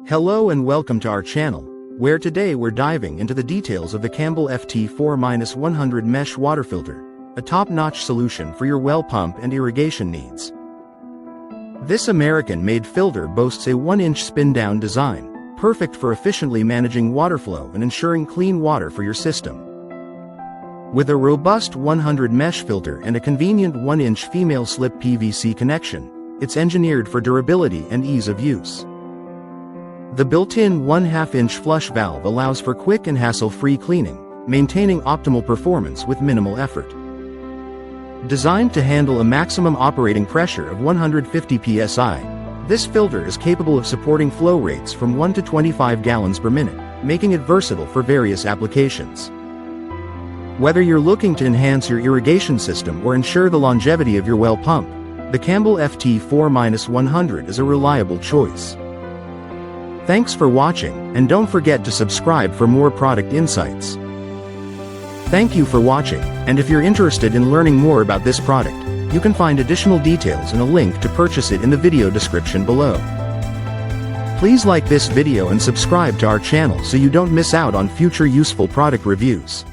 Hello and welcome to our channel, where today we're diving into the details of the Campbell FT4-100 mesh water filter, a top-notch solution for your well pump and irrigation needs. This American-made filter boasts a 1-inch spin-down design, perfect for efficiently managing water flow and ensuring clean water for your system. With a robust 100 mesh filter and a convenient 1-inch female slip PVC connection, it's engineered for durability and ease of use. The built-in 1/2-inch flush valve allows for quick and hassle-free cleaning, maintaining optimal performance with minimal effort. Designed to handle a maximum operating pressure of 150 psi, this filter is capable of supporting flow rates from 1 to 25 gallons per minute, making it versatile for various applications. Whether you're looking to enhance your irrigation system or ensure the longevity of your well pump, the Campbell FT4-100 is a reliable choice. Thanks for watching, and don't forget to subscribe for more product insights. Thank you for watching, and if you're interested in learning more about this product, you can find additional details and a link to purchase it in the video description below. Please like this video and subscribe to our channel so you don't miss out on future useful product reviews.